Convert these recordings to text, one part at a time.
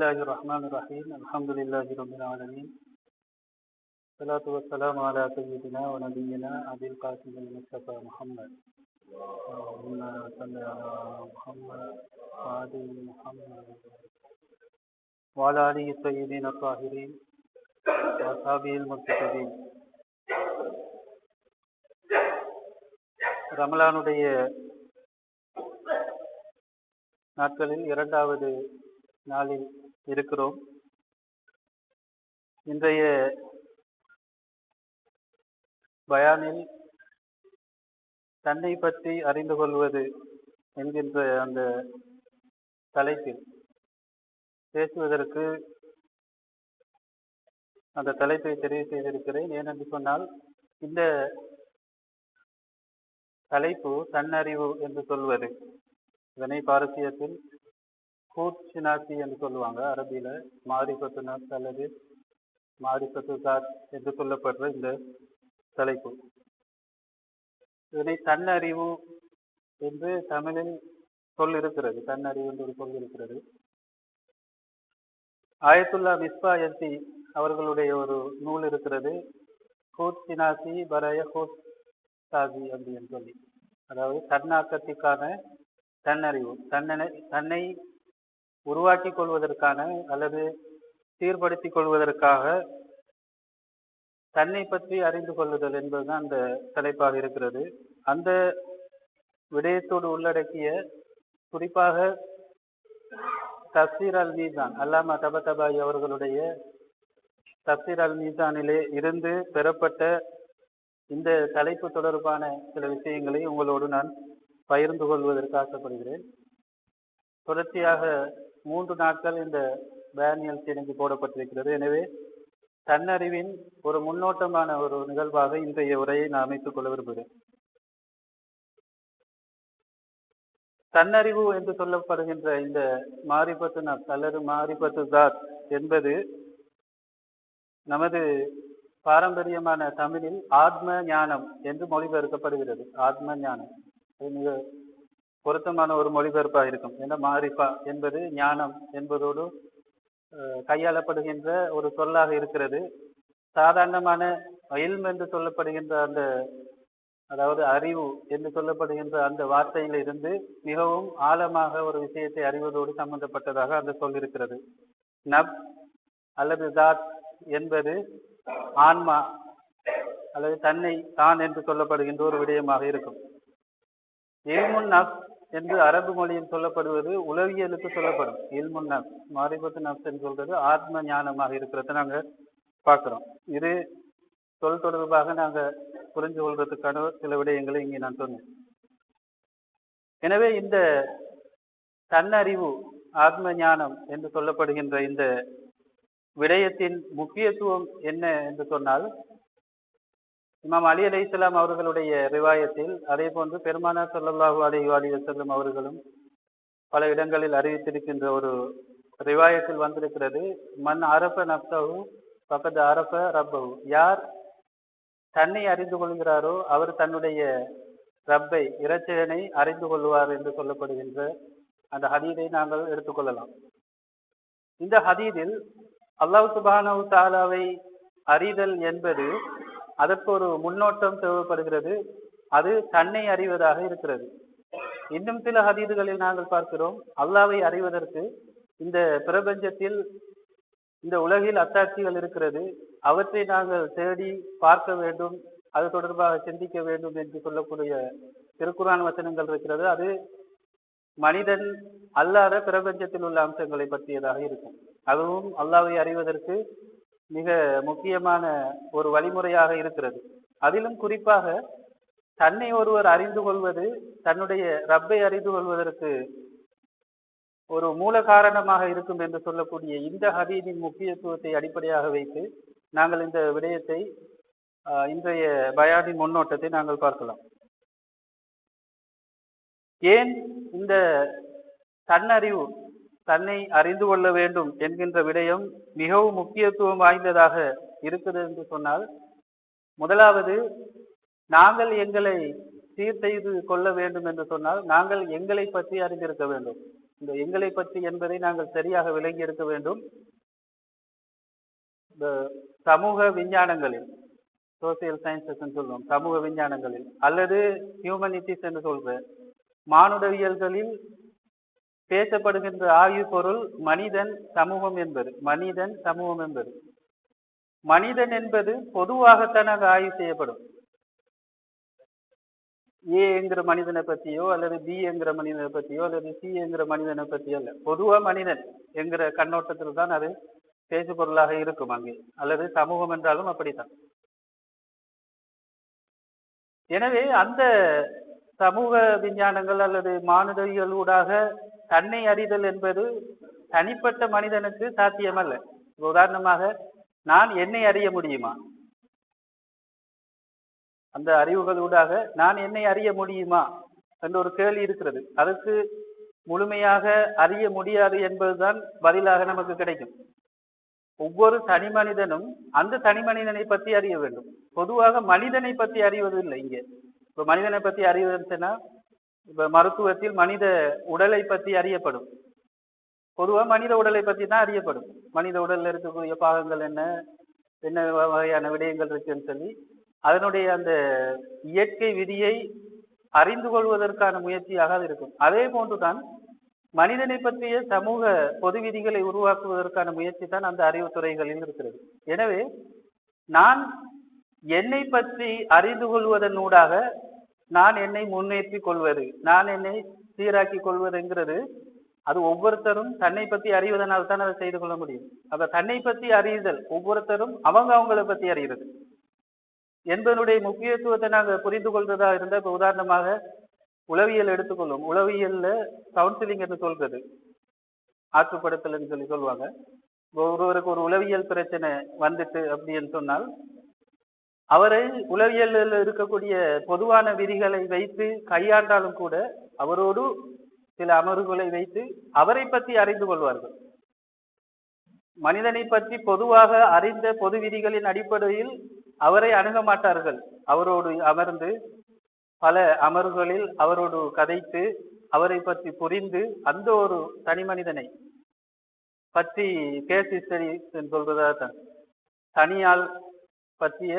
الله الرحمن الرحيم الحمد لله رب العالمين الصلاة والسلام على سيدنا ونبينا أبي القاسم المصطفى محمد اللهم صل على محمد وعلى محمد وعلى آله الطيبين الطاهرين وأصحابه المرتضين. ரமலானுடைய நாட்களில் இரண்டாவது நாளில் இருக்கிறோம். இன்றைய பயானில் தன்னை பற்றி அறிந்து கொள்வது என்கின்ற அந்த தலைப்பில் பேசுவதற்கு அந்த தலைப்பை தெரிவு செய்திருக்கிறேன். ஏனென்று சொன்னால் இந்த தலைப்பு தன்னறிவு என்று சொல்வது, இதனை பாரசீகத்தில் கூட் சினாசி என்று சொல்லுவாங்க. அரபியில மாரிஃபத்து நஃப்ஸ் அல்லது மாரிஃபத்து ஸாத் என்று சொல்லப்படுற இந்த தலைப்பு. இதனை தன்னறிவு என்று தமிழில் சொல் இருக்கிறது. தன்னறிவு என்று ஒரு சொல் இருக்கிறது. ஆயத்துல்லா மிஸ்பா எல்சி அவர்களுடைய ஒரு நூல் இருக்கிறது, கூட் சினாசி பரய கூட் சாசி அப்படின்னு சொல்லி. அதாவது தன்னாக்கத்திற்கான தன்னறிவு, தன்னை உருவாக்கி கொள்வதற்கான அல்லது சீர்படுத்திக் கொள்வதற்காக தன்னை பற்றி அறிந்து கொள்ளுதல் என்பதுதான் அந்த தலைப்பாக இருக்கிறது. அந்த விடயத்தோடு உள்ளடக்கிய குறிப்பாக தஃசீர் அல் மீசான், அல்லாமா தபதபாய் அவர்களுடைய தஃசீர் அல் மீசானிலே இருந்து பெறப்பட்ட இந்த தலைப்பு தொடர்பான சில விஷயங்களை உங்களோடு நான் பகிர்ந்து கொள்வதற்கு ஆசைப்படுகிறேன். தொடர்ச்சியாக 3 நாட்கள் இந்த பயான் நிகழ்ச்சி எனக்கு போடப்பட்டிருக்கிறது. எனவே தன்னறிவின் ஒரு முன்னோட்டமான ஒரு நிகழ்வாக இன்றைய உரையை நான் அமைத்துக் கொள்ள விரும்புகிறேன். தன்னறிவு என்று சொல்லப்படுகின்ற இந்த மாரிஃபத்து நஃப்ஸ் அல்லது மாரிஃபத்து ஸாத் என்பது நமது பாரம்பரியமான தமிழில் ஆத்ம ஞானம் என்று மொழிபெயர்க்கப்படுகிறது. ஆத்ம ஞானம் மிக பொருத்தமான ஒரு மொழிபெயர்ப்பாக இருக்கும். ஏன்னா மாரிஃபா என்பது ஞானம் என்பதோடு கையாளப்படுகின்ற ஒரு சொல்லாக இருக்கிறது. சாதாரணமான இல்ம் என்று சொல்லப்படுகின்ற அந்த, அதாவது அறிவு என்று சொல்லப்படுகின்ற அந்த வார்த்தையில் இருந்து மிகவும் ஆழமாக ஒரு விஷயத்தை அறிவதோடு சம்பந்தப்பட்டதாக அந்த சொல் இருக்கிறது. நப் அல்லது தாத் என்பது ஆன்மா அல்லது தன்னை தான் என்று சொல்லப்படுகின்ற ஒரு விடயமாக இருக்கும். இல்முன் நஃப்ஸ் என்று அரபு மொழியில் சொல்லப்படுவது உளவியலுக்கு சொல்லப்படும். இல்முன் நஃப்ஸ், மாரிஃபத்து நஃப்ஸ் என்று சொல்றது ஆத்ம ஞானமாக இருக்கிறத நாங்க பார்க்கிறோம். இது சொல் தொடர்பாக நாங்க புரிந்து கொள்றதுக்கான சில விடயங்களை இங்கே நான் சொன்னேன். எனவே இந்த தன்னறிவு, ஆத்ம ஞானம் என்று சொல்லப்படுகின்ற இந்த விடயத்தின் முக்கியத்துவம் என்ன என்று சொன்னால், இமாம் அலி அலைஹிஸ்ஸலாம் அவர்களுடைய ரிவாயத்தில், அதே போன்று பெருமானார் ஸல்லல்லாஹு அலைஹி வஸல்லம் அவர்களும் பல இடங்களில் அறிவித்திருக்கின்ற ஒரு ரிவாயத்தில் வந்திருக்கிறது, மன் அரஃப நஃப்ஸஹு ஃபகத் அரஃப ரப்பஹு. யார் தன்னை அறிந்து கொள்கிறாரோ அவர் தன்னுடைய ரப்பை, இறைச்சகனை அறிந்து கொள்வார் என்று சொல்லப்படுகின்ற அந்த ஹதீதை நாங்கள் எடுத்துக்கொள்ளலாம். இந்த ஹதீதில் அல்லாஹ் சுப்ஹானஹு தஆலாவை அறிதல் என்பது அதற்கு ஒரு முன்னோட்டம் தேவைப்படுகிறது. அது தன்னை அறிவதாக இருக்கிறது. இன்னும் சில ஹதீதுகளில் நாங்கள் பார்க்கிறோம், அல்லாஹ்வை அறிவதற்கு இந்த பிரபஞ்சத்தில், இந்த உலகில் அத்தாட்சிகள் இருக்கிறது, அவற்றை நாங்கள் தேடி பார்க்க வேண்டும், அது தொடர்பாக சிந்திக்க வேண்டும் என்று சொல்லக்கூடிய திருக்குர்ஆன் வசனங்கள் இருக்கிறது. அது மனிதன் அல்லாத பிரபஞ்சத்தில் உள்ள அம்சங்களை பற்றியதாக இருக்கும். அதுவும் அல்லாஹ்வை அறிவதற்கு மிக முக்கியமான ஒரு வழிமுறையாக இருக்கிறது. அதிலும் குறிப்பாக தன்னை ஒருவர் அறிந்து கொள்வது, தன்னுடைய ரப்பை அறிந்து கொள்வதற்கு ஒரு மூல காரணமாக இருக்கும் என்று சொல்லக்கூடிய இந்த ஹதீஸின் முக்கியத்துவத்தை அடிப்படையாக வைத்து நாங்கள் இந்த விடயத்தை, இன்றைய பயானின் முன்னோட்டத்தை நாங்கள் பார்க்கலாம். ஏன் இந்த தன்னறிவு, தன்னை அறிந்து கொள்ள வேண்டும் என்கின்ற விடயம் மிகவும் முக்கியத்துவம் வாய்ந்ததாக இருக்குது என்று சொன்னால், முதலாவது நாங்கள் எங்களை சீர் செய்து கொள்ள வேண்டும் என்று சொன்னால் நாங்கள் எங்களை பற்றி அறிந்திருக்க வேண்டும். இந்த எங்களை பற்றி என்பதை நாங்கள் சரியாக விளங்கி எடுக்க வேண்டும். இந்த சமூக விஞ்ஞானங்களில், சோசியல் சயின்சஸ் சொல்லுவோம், சமூக விஞ்ஞானங்களில் அல்லது ஹியூமனிட்டிஸ் என்று சொல்ற மானுடவியல்களில் பேசப்படுகின்ற ஆய்வு பொருள் மனிதன் சமூகம் என்பது. மனிதன் சமூகம் என்பது, மனிதன் என்பது பொதுவாகத்தான் அங்கு ஆய்வு செய்யப்படும். ஏ என்கிற மனிதனை பற்றியோ அல்லது பி என்கிற மனிதனை பற்றியோ அல்லது சி என்கிற மனிதனை பற்றியோ அல்ல. பொதுவா மனிதன் என்கிற கண்ணோட்டத்தில் தான் அது பேசு பொருளாக இருக்கும் அங்கே, அல்லது சமூகம் என்றாலும் அப்படித்தான். எனவே அந்த சமூக விஞ்ஞானங்கள் அல்லது மானுடவியலூடாக தன்னை அறிதல் என்பது தனிப்பட்ட மனிதனுக்கு சாத்தியமல்ல. உதாரணமாக, நான் என்னை அறிய முடியுமா? அந்த அறிவுகளூடாக நான் என்னை அறிய முடியுமா என்ற ஒரு கேள்வி இருக்கிறது. அதற்கு முழுமையாக அறிய முடியாது என்பதுதான் பதிலாக நமக்கு கிடைக்கும். ஒவ்வொரு தனி மனிதனும் அந்த தனி மனிதனை பற்றி அறிய வேண்டும். பொதுவாக மனிதனை பற்றி அறிவது இல்லை. இங்கே இப்ப மனிதனை பற்றி அறிவதுன்னா, இப்ப மருத்துவத்தில் மனித உடலை பற்றி அறியப்படும். பொதுவா மனித உடலை பற்றி தான் அறியப்படும். மனித உடல்ல இருக்கக்கூடிய பாகங்கள் என்ன என்ன வகையான விடயங்கள் இருக்குன்னு சொல்லி அதனுடைய அந்த இயற்கை விதியை அறிந்து கொள்வதற்கான முயற்சியாக அது இருக்கும். அதே போன்றுதான் மனிதனை பற்றிய சமூக பொது விதிகளை உருவாக்குவதற்கான முயற்சி தான் அந்த அறிவுத்துறைகளில் இருக்கிறது. எனவே நான் என்னை பற்றி அறிந்து கொள்வதன் ஊடாக நான் என்னை முன்னேற்றி கொள்வது, நான் என்னை சீராக்கி கொள்வதுங்கிறது, அது ஒவ்வொருத்தரும் தன்னை பற்றி அறிவதனால் தான் அதை செய்து கொள்ள முடியும். அப்ப தன்னை பற்றி அறியுதல் ஒவ்வொருத்தரும் அவங்கள பற்றி அறிகிறது என்பதனுடைய முக்கியத்துவத்தை நாங்கள் புரிந்து கொள்றதா இருந்தால், இப்ப உதாரணமாக உளவியல் எடுத்துக்கொள்ளும். உளவியல்ல கவுன்சிலிங் என்று சொல்றது, ஆற்றுப்படுத்தல் சொல்லி சொல்லுவாங்க. ஒருவருக்கு ஒரு உளவியல் பிரச்சனை வந்துட்டு அப்படின்னு சொன்னால், அவரை உளவியலில் இருக்கக்கூடிய பொதுவான விதிகளை வைத்து கையாண்டாலும் கூட அவரோடு சில அமர்வுகளை வைத்து அவரை பற்றி அறிந்து கொள்வார்கள். மனிதனை பற்றி பொதுவாக அறிந்த பொது விதிகளின் அடிப்படையில் அவரை அணுக மாட்டார்கள். அவரோடு அமர்ந்து பல அமர்வுகளில் அவரோடு கதைத்து அவரை பற்றி புரிந்து அந்த ஒரு தனி மனிதனை பற்றி கேஸ் ஹிஸ்டரி சொல்றதா தான் தனியால் பற்றிய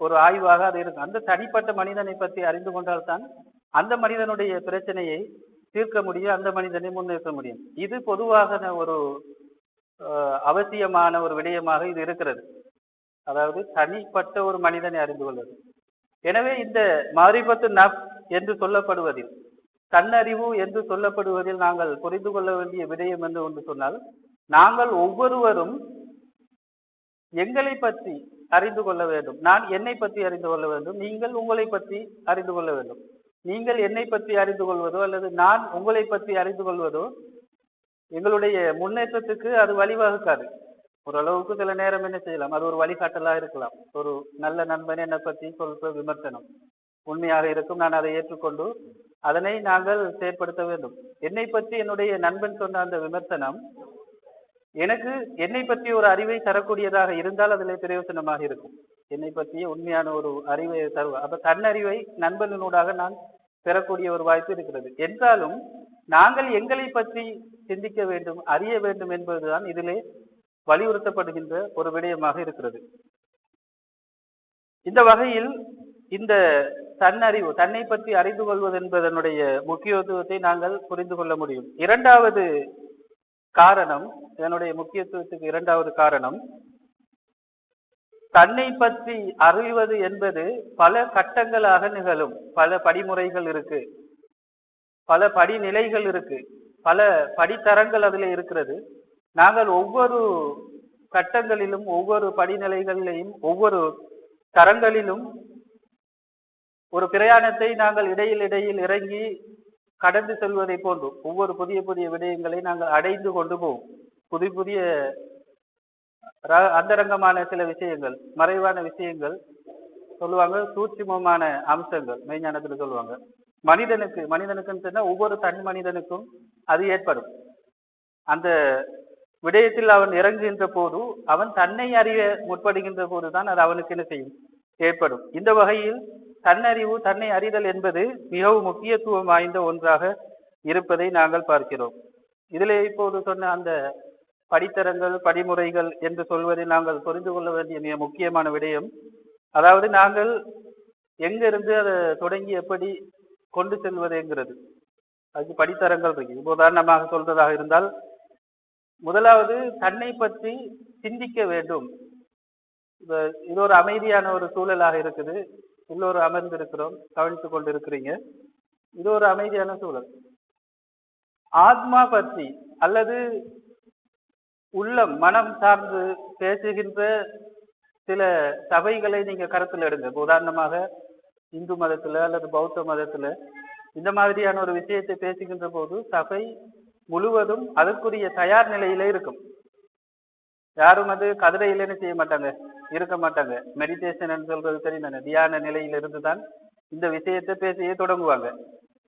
ஒரு ஆய்வாக அது இருக்கும். அந்த தனிப்பட்ட மனிதனை பற்றி அறிந்து கொண்டால்தான் அந்த மனிதனுடைய பிரச்சனையை தீர்க்க முடியும், அந்த மனிதனை முன்னேற்ற முடியும். இது பொதுவாக ஒரு அவசியமான ஒரு விடயமாக இது இருக்கிறது. அதாவது தனிப்பட்ட ஒரு மனிதனை அறிந்து கொள்வது. எனவே இந்த மாரிபத்து நஃப்ஸ் என்று சொல்லப்படுவதில், தன்னறிவு என்று சொல்லப்படுவதில் நாங்கள் புரிந்து கொள்ள வேண்டிய விடயம் என்று ஒன்று சொன்னால், நாங்கள் ஒவ்வொருவரும் எங்களை பற்றி அறிந்து கொள்ள வேண்டும். நான் என்னை பற்றி அறிந்து கொள்ள வேண்டும், நீங்கள் உங்களை பற்றி அறிந்து கொள்ள வேண்டும். நீங்கள் என்னை பற்றி அறிந்து கொள்வதோ அல்லது நான் உங்களை பற்றி அறிந்து கொள்வதோ எங்களுடைய முன்னேற்றத்துக்கு அது வழிவகுக்காது. ஓரளவுக்கு சில நேரம் என்ன செய்யலாம், அது ஒரு வழிகாட்டலாக இருக்கலாம். ஒரு நல்ல நண்பன் என்னை பற்றி சொல்ற விமர்சனம் உண்மையாக இருக்கும், நான் அதை ஏற்றுக்கொண்டு அதனை நாங்கள் செயற்படுத்த வேண்டும். என்னை பற்றி என்னுடைய நண்பன் சொன்ன அந்த விமர்சனம் எனக்கு என்னை பற்றி ஒரு அறிவை தரக்கூடியதாக இருந்தால் அதில் பிரயோசனமாக இருக்கும். என்னை பற்றிய உண்மையான ஒரு அறிவை தருவார். அப்ப தன்னறிவை நண்பனூடாக நான் பெறக்கூடிய ஒரு வாய்ப்பு இருக்கிறது. என்றாலும் நாங்கள் எங்களை பற்றி சிந்திக்க வேண்டும், அறிய வேண்டும் என்பதுதான் இதிலே வலியுறுத்தப்படுகின்ற ஒரு விடயமாக இருக்கிறது. இந்த வகையில் இந்த தன்னறிவு, தன்னை பற்றி அறிந்து கொள்வது என்பதனுடைய முக்கியத்துவத்தை நாங்கள் புரிந்து கொள்ள முடியும். இரண்டாவது காரணம், இதனுடைய முக்கியத்துவத்துக்கு இரண்டாவது காரணம், தன்னை பற்றி அறிவது என்பது பல கட்டங்களாக நிகழும். பல படிமுறைகள் இருக்கு, பல படிநிலைகள் இருக்கு, பல படித்தரங்கள் அதுல இருக்கிறது. நாங்கள் ஒவ்வொரு கட்டங்களிலும் ஒவ்வொரு படிநிலைகளிலையும் ஒவ்வொரு தரங்களிலும் ஒரு பிரயாணத்தை நாங்கள் இடையில் இறங்கி கடந்து செல்வதை போன்று ஒவ்வொரு புதிய புதிய விடயங்களை நாங்கள் அடைந்து கொண்டு போவோம். புதிய புதிய அந்தரங்கமான சில விஷயங்கள், மறைவான விஷயங்கள் சொல்லுவாங்க, சூட்சுமமான அம்சங்கள் மெய்ஞானத்துல சொல்லுவாங்க. மனிதனுக்குன்னு சொன்னா ஒவ்வொரு தனி மனிதனுக்கும் அது ஏற்படும். அந்த விடயத்தில் அவன் இறங்குகின்ற போது, அவன் தன்னை அறிய முற்படுகின்ற போதுதான் அது அவனுக்கு என்ன செய்யும், ஏற்படும். இந்த வகையில் தன்னறிவு, தன்னை அறிதல் என்பது மிகவும் முக்கியத்துவம் வாய்ந்த ஒன்றாக இருப்பதை நாங்கள் பார்க்கிறோம். இதிலே இப்போது சொன்ன அந்த படித்தரங்கள் படிமுறைகள் என்று சொல்வதில் நாங்கள் புரிந்து கொள்ள வேண்டிய மிக முக்கியமான விடயம், அதாவது நாங்கள் எங்கிருந்து அதை தொடங்கி எப்படி கொண்டு செல்வதுங்கிறது. அதுக்கு படித்தரங்கள் இருக்கு. இப்போ உதாரணமாக சொல்றதாக இருந்தால், முதலாவது தன்னை பற்றி சிந்திக்க வேண்டும். இது ஒரு அமைதியான ஒரு சூழலாக இருக்குது. எல்லோரு அமர்ந்து இருக்கிறோம், கவனித்துக் கொண்டு இருக்கிறீங்க. இது ஒரு அமைதியான சூழல். ஆத்மா பற்றி அல்லது உள்ளம் மனம் சார்ந்து பேசுகின்ற சில சபைகளை நீங்க கருத்தில் எடுங்க. உதாரணமாக இந்து மதத்துல அல்லது பௌத்த மதத்துல இந்த மாதிரியான ஒரு விஷயத்தை பேசுகின்ற போது சபை முழுவதும் அதற்குரிய தயார் நிலையில இருக்கும். யாரும் அது கதிரையிலன்னு செய்ய மாட்டாங்க, இருக்க மாட்டாங்க. மெடிடேஷன் சொல்றது தெரியும், தியான நிலையில இருந்துதான் இந்த விஷயத்தை பேசியே தொடங்குவாங்க.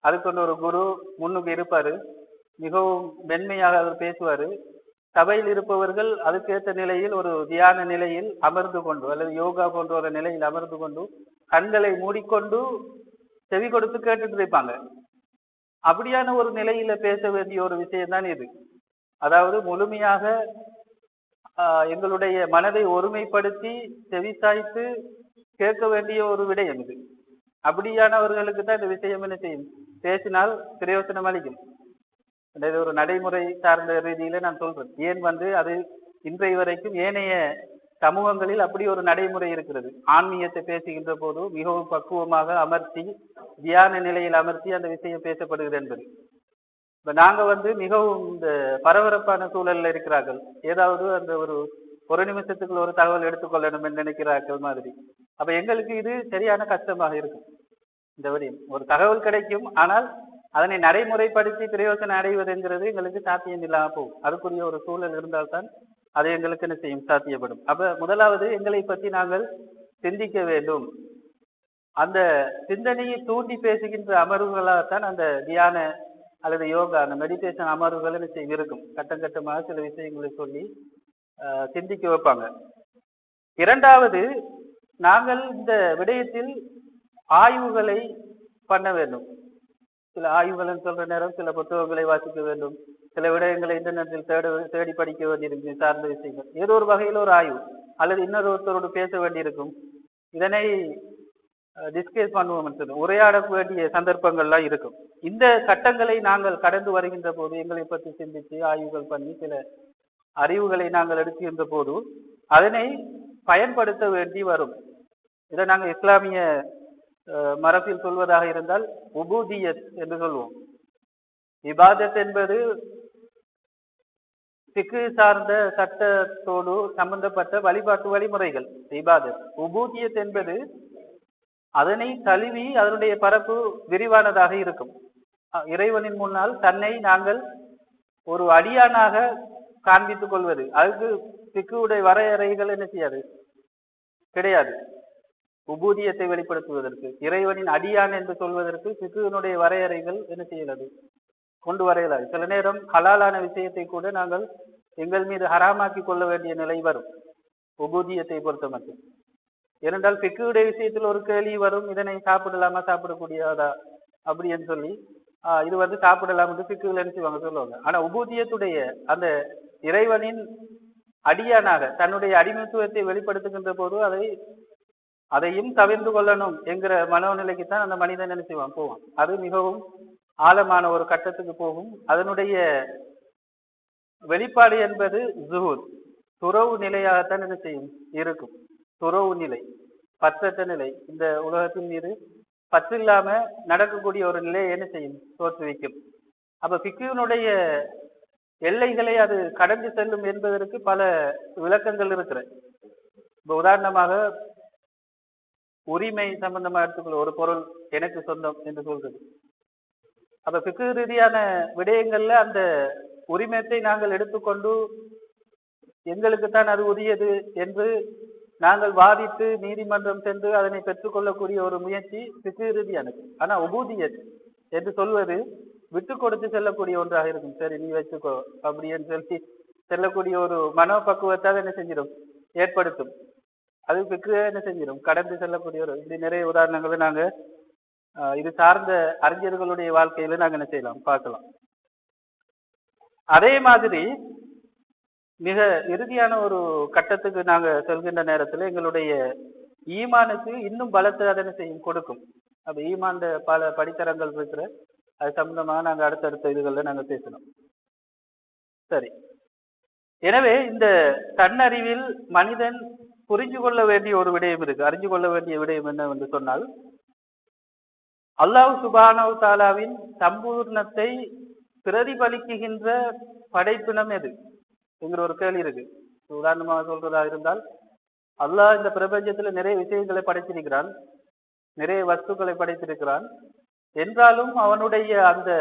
அதுக்கு ஒரு குரு முன்னுக்கு இருப்பாரு, மிகவும் மென்மையாக அவர் பேசுவாரு. சபையில் இருப்பவர்கள் அதுக்கேற்ற நிலையில் ஒரு தியான நிலையில் அமர்ந்து கொண்டு அல்லது யோகா போன்ற ஒரு நிலையில் அமர்ந்து கொண்டு கண்களை மூடிக்கொண்டு செவி கொடுத்து கேட்டுட்டு இருப்பாங்க. அப்படியான ஒரு நிலையில பேச வேண்டிய ஒரு விஷயம் தான் இது. அதாவது முழுமையாக எங்களுடைய மனதை ஒருமைப்படுத்தி செவிசாய்த்து கேட்க வேண்டிய ஒரு விடயம் இது. அப்படியானவர்களுக்கு தான் இந்த விஷயம் என்ன செய்யும், பேசினால் பிரயோசனம் அளிக்கும். ஒரு நடைமுறை சார்ந்த ரீதியில நான் சொல்றேன். ஏன் அது இன்றைய வரைக்கும் ஏனைய சமூகங்களில் அப்படி ஒரு நடைமுறை இருக்கிறது. ஆன்மீகத்தை பேசுகின்ற போது மிகவும் பக்குவமாக அமர்த்தி தியான நிலையில் அமர்த்தி அந்த விஷயம் பேசப்படுகிறது என்பது. இப்ப நாங்க மிகவும் இந்த பரபரப்பான சூழல்ல இருக்கிறார்கள். ஏதாவது அந்த ஒரு நிமிஷத்துக்குள்ள ஒரு தகவல் எடுத்துக்கொள்ளணும் என்று நினைக்கிறார்கள் மாதிரி. அப்ப எங்களுக்கு இது சரியான கஷ்டமாக இருக்கும். இந்த வழியில் ஒரு தகவல் கிடைக்கும், ஆனால் அதனை நடைமுறைப்படுத்தி பிரயோசனம் அடைவதுங்கிறது எங்களுக்கு சாத்தியம் இல்லாம போகும். அதுக்குரிய ஒரு சூழல் இருந்தால்தான் அது எங்களுக்கு என்ன செய்யும், சாத்தியப்படும். அப்ப முதலாவது எங்களை பற்றி நாங்கள் சிந்திக்க வேண்டும். அந்த சிந்தனையை தூண்டி பேசுகின்ற அமர்வுகளாகத்தான் அந்த தியான அல்லது யோகா அந்த மெடிடேஷன் அமர்வுகள் என்ன செய்யும் இருக்கும். கட்டம் கட்டமாக சில விஷயங்களை சொல்லி சிந்திக்க வைப்பாங்க. இரண்டாவது, நாங்கள் இந்த விடயத்தில் ஆய்வுகளை பண்ண வேண்டும். சில ஆய்வுகள் சொல்ற நேரம் சில புத்தகங்களை வாசிக்க வேண்டும், சில விடயங்களை இன்டர்நெட்டில் தேடி படிக்க வேண்டியிருக்கும். சார்ந்த விஷயங்கள் ஏதோ ஒரு வகையில் ஒரு ஆய்வு அல்லது இன்னொருத்தரோடு பேச வேண்டியிருக்கும். இதனை டிஸ்கஸ் பண்ணுவோம், உரையாட வேண்டிய சந்தர்ப்பங்கள்லாம் இருக்கும். இந்த கட்டங்களை நாங்கள் கடந்து வருகின்ற போது எங்களை பற்றி சிந்தித்து ஆய்வுகள் பண்ணி சில அறிவுகளை நாங்கள் எடுக்கின்ற போது அதனை பயன்படுத்த வேண்டி வரும். இதை நாங்கள் இஸ்லாமிய மரபில் சொல்வதாக இருந்தால் உபூதியத் என்று சொல்வோம். இபாதத் என்பது ஃபிக்ஹ் சார்ந்த சட்டத்தோடு சம்பந்தப்பட்ட வழிபாட்டு வழிமுறைகள் இபாதத். உபூதியத் என்பது அதனை தழுவி அதனுடைய பரப்பு விரிவானதாக இருக்கும். இறைவனின் முன்னால் தன்னை நாங்கள் ஒரு அடியானாக காண்பித்துக் கொள்வது. அதுக்கு ஃபிக்ஹுடைய வரையறைகள் என்ன செய்யாது, கிடையாது. உபூதியத்தை வெளிப்படுத்துவதற்கு இறைவனின் அடியான் என்று சொல்வதற்கு ஃபிக்ஹுடைய வரையறைகள் என்ன செய்யலாது, கொண்டு வரையலாது. சில நேரம் ஹலாலான விஷயத்தை கூட நாங்கள் எங்கள் மீது ஹராமாக்கி கொள்ள வேண்டிய நிலை வரும் உபூதியத்தை பொறுத்த மட்டும். ஏனென்றால் ஃபிக்ஹுடைய விஷயத்தில் ஒரு கேள்வி வரும், இதனை சாப்பிடலாமா சாப்பிடக்கூடியதா அப்படின்னு சொல்லி இது சாப்பிடலாம் என்று ஃபிக்ஹுல என்ன செய்வாங்க, சொல்லுவாங்க. ஆனா உபூதியத்துடைய அந்த இறைவனின் அடியானாக தன்னுடைய அடிமைத்துவத்தை வெளிப்படுத்துகின்ற போது அதையும் தவிர்த்து கொள்ளணும் என்கிற மனோநிலைக்குத்தான் அந்த மனிதன் என்ன செய்வான், போவான். அது மிகவும் ஆழமான ஒரு கட்டத்துக்கு போகும். அதனுடைய வெளிப்பாடு என்பது ஜுஹூத், துறவு நிலையாகத்தான் என்ன செய்யும், இருக்கும். துறவு நிலை, பற்றற்ற நிலை, இந்த உலகத்தின் மீது பற்று இல்லாம நடக்கக்கூடிய ஒரு நிலையை என்ன செய்யும், தோற்றுவிக்கும். அப்ப ஃபிக்ஹுடைய எல்லைகளை அது கடந்து செல்லும் என்பதற்கு பல விளக்கங்கள் இருக்கிற. இப்ப உதாரணமாக உரிமை சம்பந்தமா எடுத்துக்கொள்ள, ஒரு பொருள் எனக்கு சொந்தம் என்று சொல்றது. அப்ப ஃபிக்ஹ் ரீதியான விடயங்கள்ல அந்த உரிமையத்தை நாங்கள் எடுத்துக்கொண்டு எங்களுக்குத்தான் அது உரியது என்று நாங்கள் வாதிட்டு நீதிமன்றம் சென்று அதனை பெற்றுக்கொள்ளக்கூடிய ஒரு முயற்சி ஃபிக்ஹ் ரீதியானது. ஆனா உபூதியத் என்று சொல்வது விட்டு கொடுத்து செல்லக்கூடிய ஒன்றாக இருக்கும். சரி நீ வச்சுக்கோ அப்படின்னு சொல்லி செல்லக்கூடிய ஒரு மனோபக்குவத்தாக என்ன செஞ்சிடும், ஏற்படுத்தும். அது ஃபிக்ஹ் என்ன செஞ்சிடும், கடந்து செல்லக்கூடிய ஒரு இப்படி நிறைய உதாரணங்களை நாங்க இது சார்ந்த அறிஞர்களுடைய வாழ்க்கையில நாங்க என்ன செய்யலாம், பார்க்கலாம். அதே மாதிரி மிக இறுதியான ஒரு கட்டத்துக்கு நாங்க செல்கின்ற நேரத்துல எங்களுடைய ஈமானுக்கு இன்னும் பலத்தை அதனை செய்யும் கொடுக்கும். அப்ப ஈமான் பல படித்தரங்கள் இருக்கிற அது சம்பந்தமாக நாங்க அடுத்தடுத்த இதுகள்ல நாங்க பேசணும். சரி, எனவே இந்த தன்னறிவில் மனிதன் புரிஞ்சு கொள்ள வேண்டிய ஒரு விடயம் இருக்கு. அறிஞ்சு கொள்ள வேண்டிய விடயம் என்னவென்று சொன்னால், அல்லாஹ் சுப்ஹானஹு தஆலாவின் சம்பூர்ணத்தை பிரதிபலிக்குகின்ற படைப்பினம் எது என்கிற ஒரு கேள்வி இருக்கு. உதாரணமாக சொல்றதா இருந்தால், அல்லாஹ் இந்த பிரபஞ்சத்துல நிறைய விஷயங்களை படைத்திருக்கிறான், நிறைய வஸ்துக்களை படைத்திருக்கிறான். என்றாலும் அவனுடைய அந்த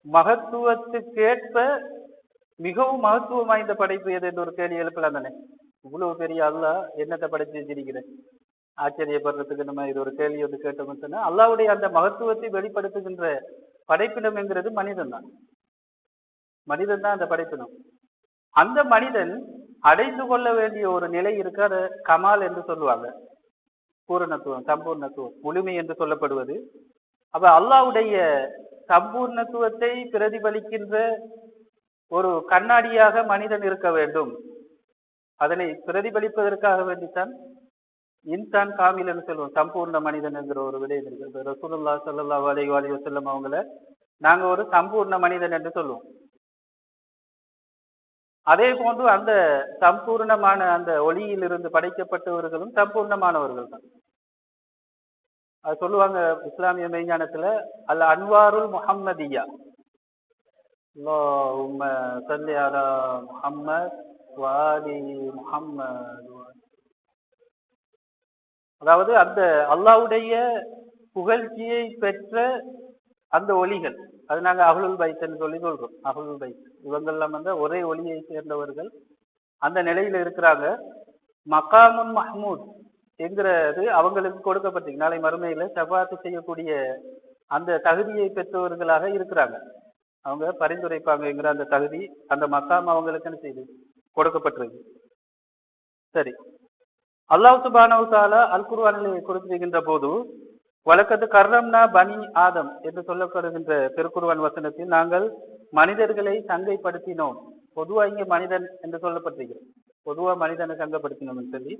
மகத்துவத்துக்கேற்ப மிகவும் மகத்துவம் வாய்ந்த படைப்பு எது என்று ஒரு கேள்வி எழுப்பலாம் தானே. இவ்வளவு பெரிய அல்லாஹ் என்னத்தை படைச்சு வச்சிருக்கிறேன், ஆச்சரியப்படுறதுக்கு நம்ம இது ஒரு கேள்வி வந்து கேட்டோம்னு சொன்னா, அல்லாஹ்வுடைய அந்த மகத்துவத்தை வெளிப்படுத்துகின்ற படைப்பினம் என்கிறது மனிதன் தான். மனிதன் தான் அந்த படைப்பினம். அந்த மனிதன் அடைந்து கொள்ள வேண்டிய ஒரு நிலை இருக்கு, அதை கமால் என்று சொல்லுவாங்க. பூரணத்துவம், சம்பூர்ணத்துவம், முழுமை என்று சொல்லப்படுவது. அப்ப அல்லாஹ்வுடைய சம்பூர்ணத்துவத்தை பிரதிபலிக்கின்ற ஒரு கண்ணாடியாக மனிதன் இருக்க வேண்டும். அதனை பிரதிபலிப்பதற்காக வேண்டித்தான் இன்சான் காமில் என்று சொல்லுவோம், சம்பூர்ண மனிதன் என்கிற ஒரு விடயம் இருக்கு. ரசூலுல்லாஹி ஸல்லல்லாஹு அலைஹி வஸல்லம் அவங்கள நாங்க ஒரு சம்பூர்ண மனிதன் என்று சொல்லுவோம். அதே போன்று அந்த சம்பூர்ணமான அந்த ஒளியில் இருந்து படைக்கப்பட்டவர்களும் சம்பூர்ணமானவர்கள் தான். அது சொல்லுவாங்க இஸ்லாமிய மெய்ஞானத்துல, அல் அன்வாருல் முஹம்மதியா, அல்லாஹும்ம ஸல்லி அலா முஹம்மத் வ ஆலி முஹம்மத். அதாவது அந்த அல்லாஹ்வுடைய புகழ்ச்சியை பெற்ற அந்த ஒளிகள், அது நாங்க அஹ்லுல் பைத்ன்னு சொல்லி சொல்றோம். அஹ்லுல் பைத் இவங்கெல்லாம் வந்து ஒரே ஒளியை சேர்ந்தவர்கள், அந்த நிலையில இருக்கிறாங்க. மகாமுன் மஹ்மூத் என்கிறது அவங்களுக்கு கொடுக்கப்பட்டிருக்கு. நாளை மறுமையில ஷஃபாத்து செய்யக்கூடிய அந்த தகுதியை பெற்றவர்களாக இருக்கிறாங்க. அவங்க பரிந்துரைப்பாங்கங்கிற அந்த தகுதி, அந்த மக்காம் அவங்களுக்குன்னு செய்து கொடுக்கப்பட்டிருக்கு. சரி, அல்லாஹ் சுப்ஹானஹு தஆலா அல் குர்ஆனில் குறிப்பிடுகின்ற போது, வலக்கது கர்ரம்னா பனி ஆதம் என்று சொல்லப்படுகின்ற திருக்குர்ஆன் வசனத்தில் நாங்கள் மனிதர்களை சங்கைப்படுத்தினோம். பொதுவா இங்கே மனிதன் என்று சொல்லப்பட்டிருக்கிறது. பொதுவா மனிதனை சங்கப்படுத்தினோம் சொல்லி,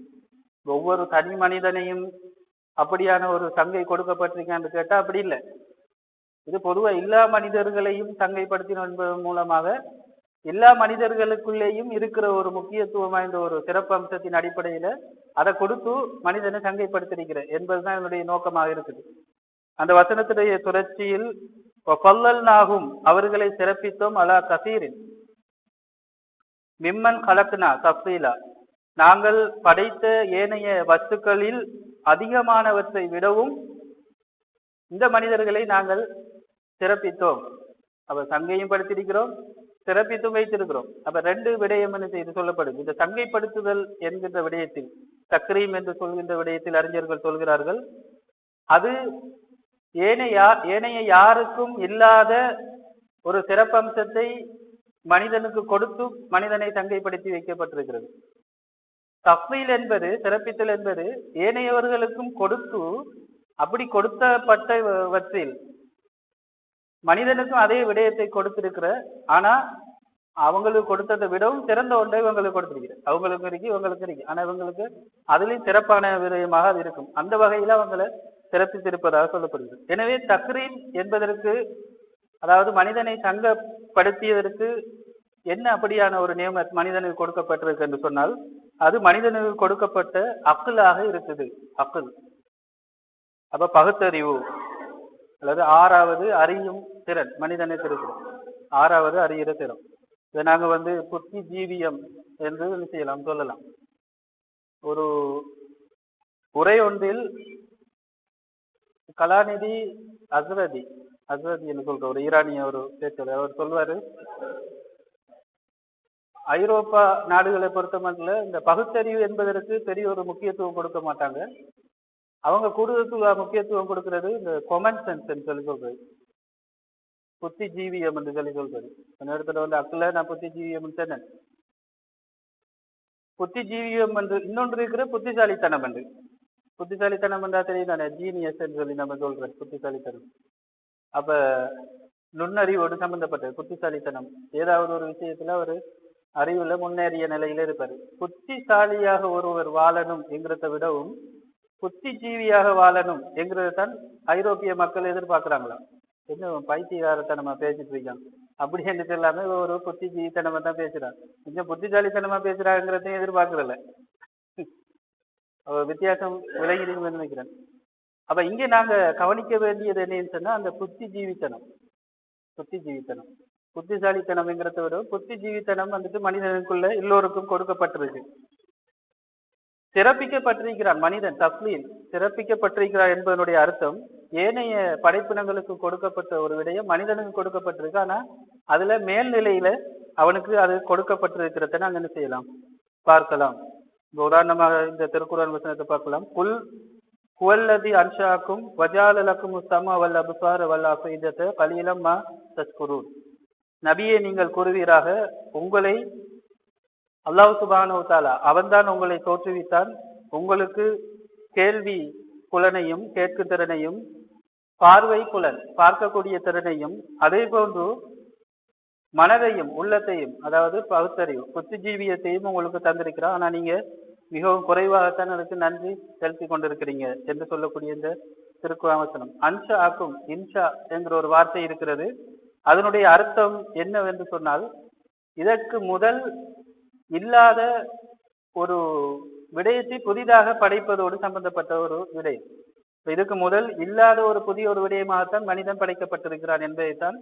ஒவ்வொரு தனி மனிதனையும் அப்படியான ஒரு சங்கை கொடுக்கப்பட்டிருக்கான்னு கேட்டா அப்படி இல்லை. இது பொதுவா எல்லா மனிதர்களையும் சங்கைப்படுத்தினோம் என்பதன் மூலமாக எல்லா மனிதர்களுக்குள்ளேயும் இருக்கிற ஒரு முக்கியத்துவம் வாய்ந்த ஒரு சிறப்பு அம்சத்தின் அடிப்படையில அதை கொடுத்து மனிதனை சங்கைப்படுத்திருக்கிற என்பதுதான் என்னுடைய நோக்கமாக இருக்குது. அந்த வசனத்துடைய தொடர்ச்சியில் நாகும் அவர்களை சிறப்பித்தோம் அலா கசீரின் மிம்மன் கலக்னா தஃசீலா, நாங்கள் படைத்த ஏனைய வஸ்துக்களில் அதிகமானவற்றை விடவும் இந்த மனிதர்களை நாங்கள் சிறப்பித்தோம். அப்ப சங்கையும் படுத்திருக்கிறோம், சிறப்பித்தும் வைத்திருக்கிறோம். அப்ப ரெண்டு விடயம் இது சொல்லப்படுது. இந்த சங்கைப்படுத்துதல் என்கின்ற விடயத்தில், தக்ரீம் என்று சொல்கின்ற விடயத்தில் அறிஞர்கள் சொல்கிறார்கள், அது ஏனைய யாருக்கும் இல்லாத ஒரு சிறப்பம்சத்தை மனிதனுக்கு கொடுத்து மனிதனை சங்கைப்படுத்தி வைக்கப்பட்டிருக்கிறது. தஃசீல் என்பது, சிறப்பித்தல் என்பது ஏனையவர்களுக்கும் கொடுத்து, அப்படி கொடுத்தப்பட்டவற்றில் மனிதனுக்கும் அதே விடயத்தை கொடுத்திருக்கிற, ஆனா அவங்களுக்கு கொடுத்ததை விடவும் சிறந்த ஒன்றை இவங்களுக்கு கொடுத்திருக்கிற. அவங்களுக்கு இருக்கு, இவங்களுக்கு இருக்கு, ஆனா இவங்களுக்கு அதுலயும் சிறப்பான விடயமாக அது இருக்கும். அந்த வகையில அவங்களை சிறப்பித்திருப்பதாக சொல்லப்படுகிறது. எனவே தக்ரீம் என்பதற்கு, அதாவது மனிதனை சங்கப்படுத்தியதற்கு என்ன அப்படியான ஒரு நியம மனிதனுக்கு கொடுக்கப்பட்டிருக்கு என்று சொன்னால், அது மனிதனுக்கு கொடுக்கப்பட்ட அக்குலாக இருக்குது. அக்குல் அப்ப பகுத்தறிவு அல்லது ஆறாவது அறியும் திறன் மனிதனுக்கு இருக்கிறோம். ஆறாவது அறிகிற திறன். இதை நாங்க புத்தி ஜீவியம் என்று செய்யலாம், சொல்லலாம். ஒரு உரை ஒன்றில் கலாநிதி அஸ்ரதி என்று சொல்ற ஒரு ஈரானிய ஒரு பேச்சாளர், அவர் சொல்வாரு, ஐரோப்பா நாடுகளை பொறுத்த மட்டும் இந்த பகுத்தறிவு என்பதற்கு பெரிய ஒரு முக்கியத்துவம் கொடுக்க மாட்டாங்க. அவங்க கூடுதல் முக்கியத்துவம் கொடுக்கிறது இந்த காமன் சென்ஸ் சொல்லி சொல்றது, புத்தி ஜீவியம் என்று சொல்லி சொல்றது. நேரத்தில் அக்கல நான் புத்தி ஜீவியம் சொன்னேன். புத்தி ஜீவியம் என்று இன்னொன்று இருக்கிற புத்திசாலித்தனம் என்று. புத்திசாலித்தனம் என்றா தெரியும் தானே, ஜீனியஸ் என்று சொல்லி நம்ம சொல்றேன் புத்திசாலித்தனம். அப்ப நுண்ணறிவோடு சம்பந்தப்பட்டது. புத்திசாலித்தனம் ஏதாவது ஒரு விஷயத்துல ஒரு அறிவுல முன்னேறிய நிலையில இருப்பாரு. புத்திசாலியாக ஒருவர் வாழணும் என்கிறத விடவும் புத்திஜீவியாக வாழணும் என்கிறது தான் ஐரோப்பிய மக்கள் எதிர்பார்க்கிறாங்களா. என்ன பைத்தியகாரத்தனமா பேசிட்டு இருக்காங்க அப்படி என்று எல்லாமே ஒரு புத்திஜீவித்தனமா தான் பேசுறாங்க. கொஞ்சம் புத்திசாலித்தனமா பேசுறாங்கிறதையும் எதிர்பார்க்கறதில்ல. வித்தியாசம் விலகிடுங்கன்னு நினைக்கிறேன். அப்ப இங்க நாங்க கவனிக்க வேண்டியது என்னன்னு சொன்னா அந்த புத்திஜீவித்தனம். புத்திசாலித்தனம்ங்கிறத விட புத்திஜீவித்தனம் வந்துட்டு மனிதனுக்குள்ள எல்லோருக்கும் கொடுக்கப்பட்டிருக்கு. சிறப்பிக்கப்பட்டிருக்கிறான் மனிதன். தப்லீல் சிறப்பிக்கப்பட்டிருக்கிறான் என்பதனுடைய அர்த்தம் ஏனைய படைப்பினங்களுக்கு கொடுக்கப்பட்ட ஒரு விடயம் மனிதனுக்கு கொடுக்கப்பட்டிருக்கு. ஆனா அதுல மேல்நிலையில அவனுக்கு அது கொடுக்கப்பட்டிருக்கிறத நாங்க என்ன செய்யலாம், பார்க்கலாம். உதாரணமாக இந்த திருக்குர்ஆன் வசனத்தை பார்க்கலாம். குல் ஹுவல்லதி அன்ஷாக்கும் வஜாலலக்கும் ஸமா வல் அப்சார வல் அஃபீதத கலீலம் மா தஷ்குரூன். நபியே நீங்கள் கூறுவீராக, உங்களை அல்லாஹ் சுப்ஹானஹு வ தஆலா அவன்தான் உங்களை தோற்றுவித்தான். உங்களுக்கு கேள்வி புலனையும் கேட்கு திறனையும் பார்வை புலன் பார்க்கக்கூடிய திறனையும் அதே போன்று மனதையும் உள்ளத்தையும் அதாவது பகுத்தறிவு புத்திஜீவியத்தையும் உங்களுக்கு தந்திருக்கிறான். ஆனா நீங்க மிகவும் குறைவாகத்தான் அதுக்கு நன்றி செலுத்தி கொண்டிருக்கிறீங்க என்று சொல்லக்கூடிய இந்த திருக்குர்ஆன் வசனம். அன்ஷா ஆக்கும் இன்ஷா என்கிற ஒரு வார்த்தை இருக்கிறது. அதனுடைய அர்த்தம் என்னவென்று சொன்னால் இதற்கு முதல் இல்லாத ஒரு விடயத்தை புதிதாக படைப்பதோடு சம்பந்தப்பட்ட ஒரு விடயம். இதுக்கு முதல் இல்லாத ஒரு புதிய ஒரு விடயமாகத்தான் மனிதன் படைக்கப்பட்டிருக்கிறான் என்பதைத்தான்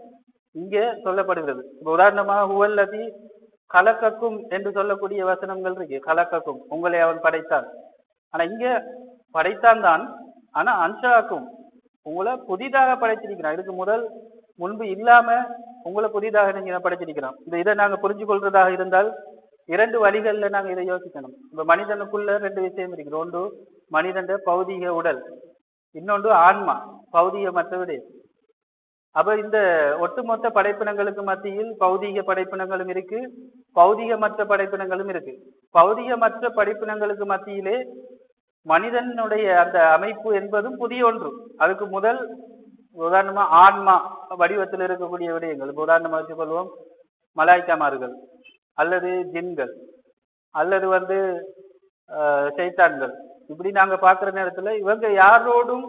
இங்கே சொல்லப்படுகிறது. உதாரணமாக ஹுவல்லதி கலக்கக்கும் என்று சொல்லக்கூடிய வசனங்கள் இருக்கு. கலக்கக்கும் உங்களை அவன் படைத்தான். ஆனா இங்க படைத்தான் தான், ஆனா அன்ஷாக்கும் உங்களை புதிதாக படைச்சிருக்கிறான். இதுக்கு முதல் முன்பு இல்லாம உங்களை புதிதாக நீங்க படைச்சிருக்கிறான். இதை நாங்க புரிஞ்சு கொள்றதாக இருந்தால் இரண்டு வழிகள்ல நாங்க இதை யோசிக்கணும். இப்ப மனிதனுக்குள்ள ரெண்டு விஷயம் இருக்குது. ஒன்று மனிதன் பௌதிக உடல், இன்னொன்று ஆன்மா பௌதிக மற்ற விடயம். அப்ப இந்த ஒட்டுமொத்த படைப்பினங்களுக்கு மத்தியில் பௌதிக படைப்பினங்களும் இருக்கு, பௌதிகமற்ற படைப்பினங்களும் இருக்கு. பௌதிகமற்ற படைப்பினங்களுக்கு மத்தியிலே மனிதனுடைய அந்த அமைப்பு என்பதும் புதிய ஒன்று. அதுக்கு முதல் உதாரணமா ஆன்மா வடிவத்தில் இருக்கக்கூடிய விடயங்கள். உதாரணமா வச்சு கொள்வோம், மலாய்க்காமார்கள் அல்லது ஜின்கள் அல்லது சைத்தான்கள். இப்படி நாங்க பார்க்கிற நேரத்துல இவங்க யாரோடும்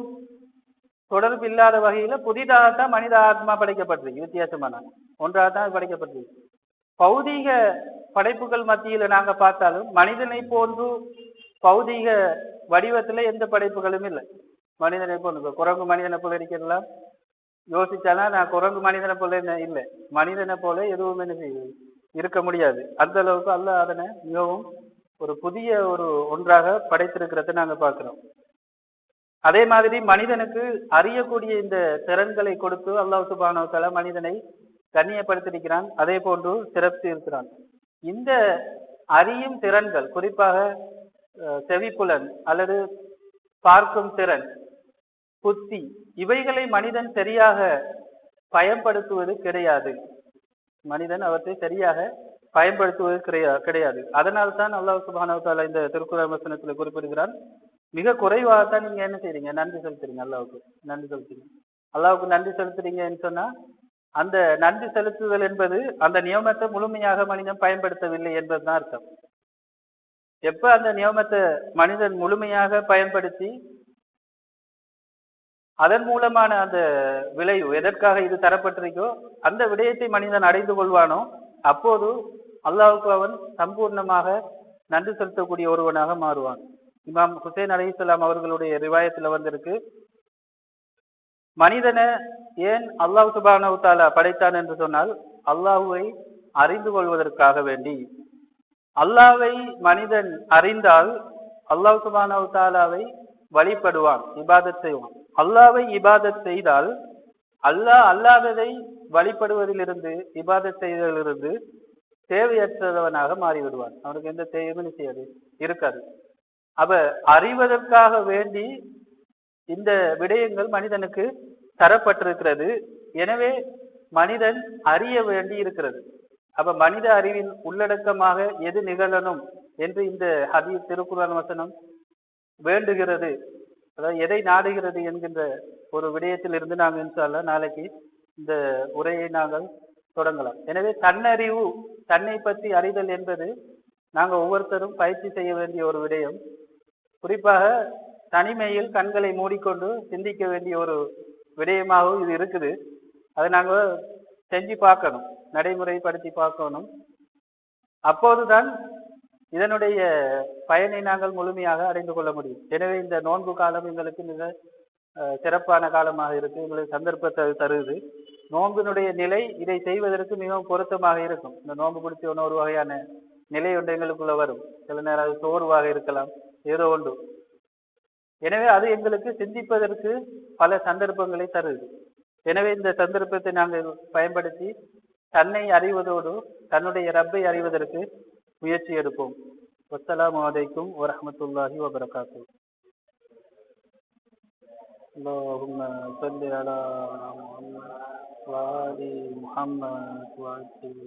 தொடர்பு இல்லாத வகையில புதிதாகத்தான் மனித ஆத்மா படைக்கப்பட்டிருக்கு. வித்தியாசமான ஒன்றாகத்தான் படைக்கப்பட்டிருக்கு. பௌதீக படைப்புகள் மத்தியில நாங்க பார்த்தாலும் மனிதனை போன்று பௌதீக வடிவத்துல எந்த படைப்புகளும் இல்லை. மனிதனை போன்று குரங்கு மனிதனை போல இருக்கிறதெல்லாம் யோசிச்சாலும் நான் குரங்கு மனிதனை போல இல்லை, மனிதனை போல எதுவும் என்ன செய்யுது இருக்க முடியாது. அந்த அளவுக்கு அல்லாஹ் அதனை மிகவும் ஒரு புதிய ஒரு ஒன்றாக படைத்திருக்கிறத நாங்க பார்க்கிறோம். அதே மாதிரி மனிதனுக்கு அறியக்கூடிய இந்த திறன்களை கொடுத்து அல்லாஹ் சுப்ஹானஹு வ தஆலா மனிதனை கண்ணியப்படுத்தியிருக்கிறான். அதே போன்று சிறப்பு இருக்கிறான். இந்த அறியும் திறன்கள் குறிப்பாக செவிப்புலன் அல்லது பார்க்கும் திறன், புத்தி, இவைகளை மனிதன் சரியாக பயன்படுத்துவது கிடையாது. மனிதன் அவற்றை சரியாக பயன்படுத்துவது கிடையாது. அதனால் தான் அல்லாஹ் சுப்ஹானஹு வ தஆலா இந்த திருக்குர்ஆன் வசனத்துல குறிப்பிடுகிறான், மிக குறைவாகத்தான் நீங்க என்ன செய்றீங்க, நன்றி செலுத்துறீங்க. அல்லாஹ்வுக்கு நன்றி செலுத்துறீங்க. அல்லாஹ்வுக்கு நன்றி செலுத்துறீங்கன்னு சொன்னா அந்த நன்றி செலுத்துதல் என்பது அந்த நியமத்தை முழுமையாக மனிதன் பயன்படுத்தவில்லை என்பதுதான் அர்த்தம். எப்ப அந்த நியமத்தை மனிதன் முழுமையாக பயன்படுத்தி அதன் மூலமான அந்த விளைவு எதற்காக இது தரப்பட்டிருக்கோ அந்த விடயத்தை மனிதன் அடைந்து கொள்வானோ அப்போது அல்லாஹ்வுக்கு அவன் சம்பூர்ணமாக நன்றி செலுத்தக்கூடிய ஒருவனாக மாறுவான். இமாம் ஹுசைன் அலைஹிஸ்ஸலாம் அவர்களுடைய ரிவாயத்துல வந்திருக்கு, மனிதனை ஏன் அல்லாஹ் சுப்ஹானஹு வ தஆலா படைத்தான் என்று சொன்னால் அல்லாஹ்வை அறிந்து கொள்வதற்காக வேண்டி. அல்லாஹ்வை மனிதன் அறிந்தால் அல்லாஹ் சுப்ஹானஹு வ தஆலாவை வழிபடுவான், இபாதத் செய்வான். அல்லாஹ்வை இபாதத் செய்தால் அல்லாஹ் அல்லாததை வழிபடுவதிலிருந்து இபாதத் செய்வதிலிருந்து தேவையற்றவனாக மாறிவிடுவான். அவனுக்கு எந்த தேவையும் செய்யாது இருக்காது. அப்ப அறிவதற்காக வேண்டி இந்த விடயங்கள் மனிதனுக்கு தரப்பட்டிருக்கிறது. எனவே மனிதன் அறிய வேண்டி இருக்கிறது. அப்ப மனித அறிவின் உள்ளடக்கமாக எது நிகழணும் என்று இந்த ஹதீஸ் திருக்குர்ஆன் வசனம் வேண்டுகிறது, அதாவது எதை நாடுகிறது என்கின்ற ஒரு விடயத்தில் இருந்து நாங்கள் இன்ஷா அல்லாஹ் நாளைக்கு இந்த உரையை நாங்கள் தொடங்கலாம். எனவே தன்னறிவு, தன்னை பற்றி அறிதல் என்பது நாங்கள் ஒவ்வொருத்தரும் பயிற்சி செய்ய வேண்டிய ஒரு விடயம். குறிப்பாக தனிமையில் கண்களை மூடிக்கொண்டு சிந்திக்க வேண்டிய ஒரு விடயமாகவும் இது இருக்குது. அதை நாங்கள் செஞ்சு பார்க்கணும், நடைமுறைப்படுத்தி பார்க்கணும். அப்போதுதான் இதனுடைய பயனை நாங்கள் முழுமையாக அடைந்து கொள்ள முடியும். எனவே இந்த நோன்பு காலம் எங்களுக்கு மிக சிறப்பான காலமாக இருக்கு, எங்களுக்கு சந்தர்ப்பத்தை தருது. நோன்பினுடைய நிலை இதை செய்வதற்கு மிகவும் பொருத்தமாக இருக்கும். இந்த நோன்பு பிடிச்ச ஒரு வகையான நிலை ஒன்று எங்களுக்குள்ள வரும். சில நேரம் அது சோர்வாக இருக்கலாம், ஏதோ ஒன்று. எனவே அது எங்களுக்கு சிந்திப்பதற்கு பல சந்தர்ப்பங்களை தருது. எனவே இந்த சந்தர்ப்பத்தை நாங்கள் பயன்படுத்தி தன்னை அறிவதோடு தன்னுடைய ரப்பை அறிவதற்கு முயற்சி எடுப்போம். வஸ்ஸலாமு அலைக்கும் வரஹ்மத்துல்லாஹி வபரகாத்துஹு. اللهم صل على محمد وآل محمد وعجل